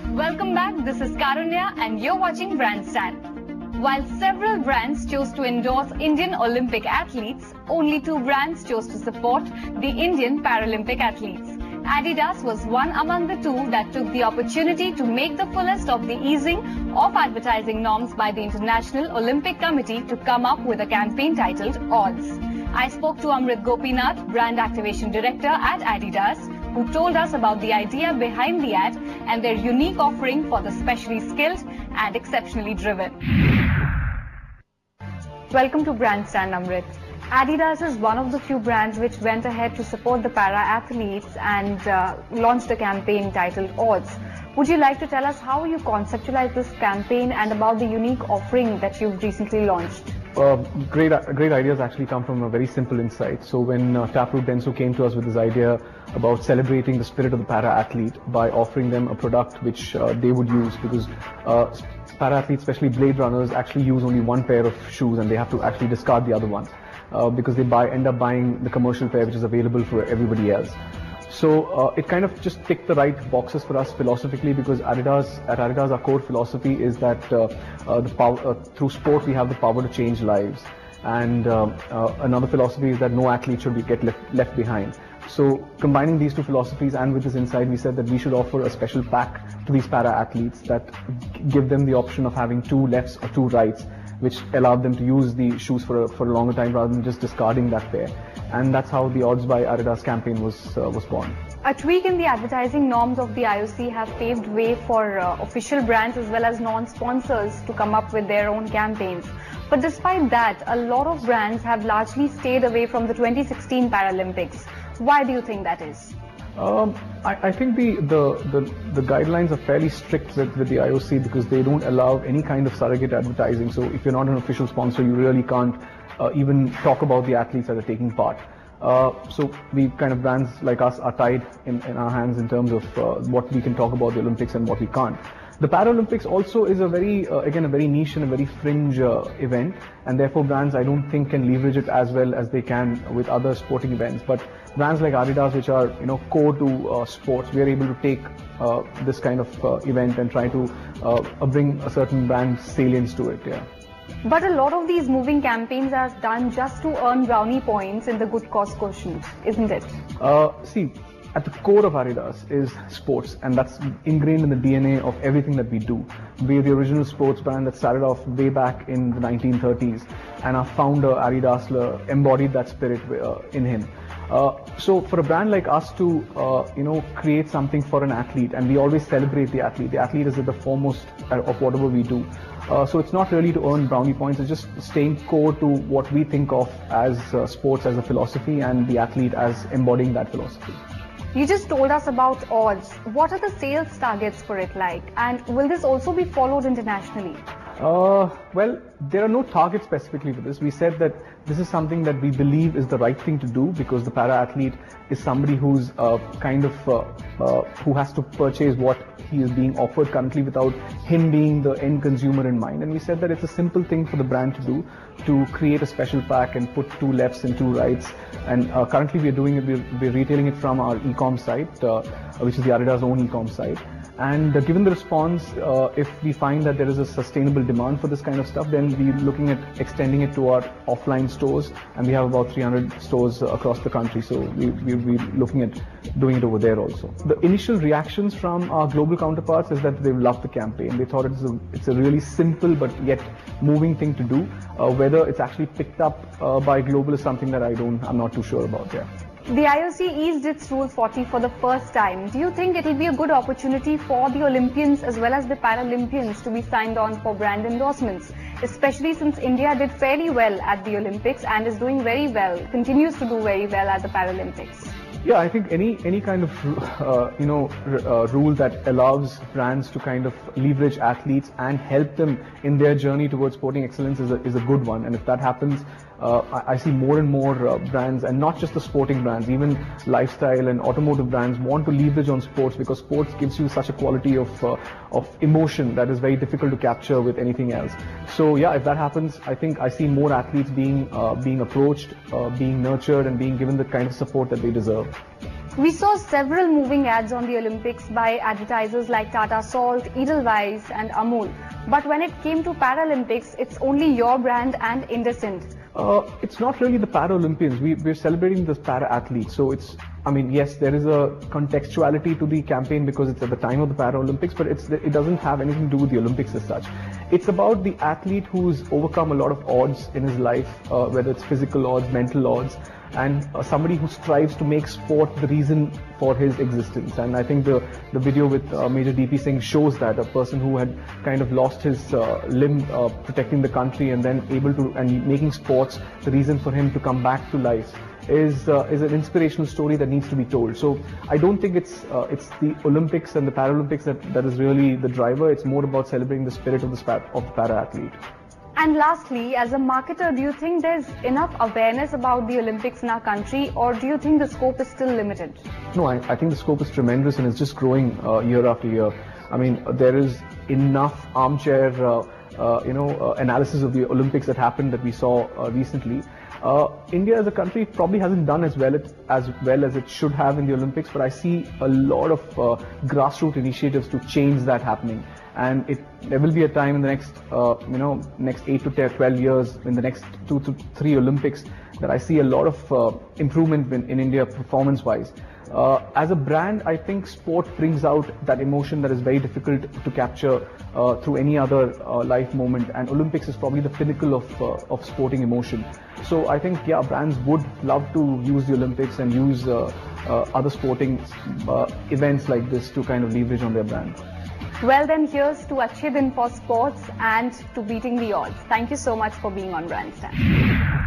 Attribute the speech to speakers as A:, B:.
A: Welcome back, this is Karunya and you're watching BrandStand. While several brands chose to endorse Indian Olympic athletes, only 2 brands chose to support the Indian Paralympic athletes. Adidas was one among the 2 that took the opportunity to make the fullest of the easing of advertising norms by the International Olympic Committee to come up with a campaign titled Odds. I spoke to Amrit Gopinath, Brand Activation Director at Adidas, who told us about the idea behind the ad and their unique offering for the specially skilled and exceptionally driven. Welcome to BrandStand, Amrit. Adidas is one of the few brands which went ahead to support the para-athletes and launched a campaign titled Odds. Would you like to tell us how you conceptualized this campaign and about the unique offering that you've recently launched?
B: Great ideas actually come from a very simple insight. So when Taproot Denso came to us with this idea about celebrating the spirit of the para-athlete by offering them a product which they would use, because para-athletes, especially blade runners, actually use only one pair of shoes and they have to actually discard the other one because they end up buying the commercial pair which is available for everybody else. So it kind of just ticked the right boxes for us philosophically, because at Adidas our core philosophy is that through sport we have the power to change lives, and another philosophy is that no athlete should get left behind. So combining these 2 philosophies and with this insight, we said that we should offer a special pack to these para-athletes that give them the option of having 2 lefts or 2 rights, which allowed them to use the shoes for a longer time rather than just discarding that pair. And that's how the Odds by Adidas campaign was born.
A: A tweak in the advertising norms of the IOC have paved way for official brands as well as non-sponsors to come up with their own campaigns. But despite that, a lot of brands have largely stayed away from the 2016 Paralympics. Why do you think that is?
B: I think the guidelines are fairly strict with the IOC, because they don't allow any kind of surrogate advertising. So if you're not an official sponsor, you really can't even talk about the athletes that are taking part. So brands like us are tied in our hands in terms of what we can talk about the Olympics and what we can't. The Paralympics also is a very niche and a very fringe event, and therefore brands I don't think can leverage it as well as they can with other sporting events. But brands like Adidas, which are core to sports, we are able to take this kind of event and try to bring a certain brand salience to it. Yeah.
A: But a lot of these moving campaigns are done just to earn brownie points in the good cause quotient, isn't it?
B: See, at the core of Adidas is sports, and that's ingrained in the DNA of everything that we do. We are the original sports brand that started off way back in the 1930s, and our founder, Arie Dassler, embodied that spirit in him. So for a brand like us to create something for an athlete, and we always celebrate the athlete is at the foremost of whatever we do. So it's not really to earn brownie points, it's just staying core to what we think of as sports as a philosophy, and the athlete as embodying that philosophy.
A: You just told us about Odds. What are the sales targets for it like, and will this also be followed internationally?
B: Well, there are no targets specifically for this. We said that this is something that we believe is the right thing to do, because the para-athlete is somebody who's who has to purchase what he is being offered currently without him being the end consumer in mind. And we said that it's a simple thing for the brand to do, to create a special pack and put 2 lefts and 2 rights. And currently we are doing it, we're retailing it from our e-com site, which is the Adidas own e-com site. And given the response, if we find that there is a sustainable demand for this kind of stuff, then we're looking at extending it to our offline stores, and we have about 300 stores across the country, so we're looking at doing it over there also. The initial reactions from our global counterparts is that they loved the campaign. They thought it's a really simple but yet moving thing to do. Whether it's actually picked up by global is something that I'm not too sure about. Yeah.
A: The IOC eased its Rule 40 for the first time. Do you think it will be a good opportunity for the Olympians as well as the Paralympians to be signed on for brand endorsements, especially since India did fairly well at the Olympics and is doing very well, continues to do very well at the Paralympics?
B: Yeah, I think any kind of rule that allows brands to kind of leverage athletes and help them in their journey towards sporting excellence is a good one. And if that happens, I see more and more brands, and not just the sporting brands, even lifestyle and automotive brands want to leverage on sports, because sports gives you such a quality of emotion that is very difficult to capture with anything else. So yeah, if that happens, I think I see more athletes being approached, being nurtured, and being given the kind of support that they deserve.
A: We saw several moving ads on the Olympics by advertisers like Tata Salt, Edelweiss and Amul. But when it came to Paralympics, it's only your brand and IndusInd.
B: It's not really the Paralympians. We're celebrating the para-athletes. So yes, there is a contextuality to the campaign because it's at the time of the Paralympics, but it doesn't have anything to do with the Olympics as such. It's about the athlete who's overcome a lot of odds in his life, whether it's physical odds, mental odds, and somebody who strives to make sport the reason for his existence. And I think the video with Major DP Singh shows that a person who had kind of lost his limb protecting the country and then making sports the reason for him to come back to life is an inspirational story that needs to be told. So I don't think it's the Olympics and the Paralympics that is really the driver. It's more about celebrating the spirit of the para-athlete.
A: And lastly, as a marketer, do you think there's enough awareness about the Olympics in our country, or do you think the scope is still limited?
B: No, I think the scope is tremendous and it's just growing year after year. There is enough armchair analysis of the Olympics that happened that we saw recently. India as a country probably hasn't done as well as it should have in the Olympics, but I see a lot of grassroots initiatives to change that happening. And there will be a time in the next 8 to 12 years, in the next 2 to 3 Olympics, that I see a lot of improvement in India performance-wise. As a brand, I think sport brings out that emotion that is very difficult to capture through any other life moment, and Olympics is probably the pinnacle of sporting emotion. So I think, brands would love to use the Olympics and use other sporting events like this to kind of leverage on their brand.
A: Well then, here's to Achhe Din for sports and to beating the odds. Thank you so much for being on BrandStand.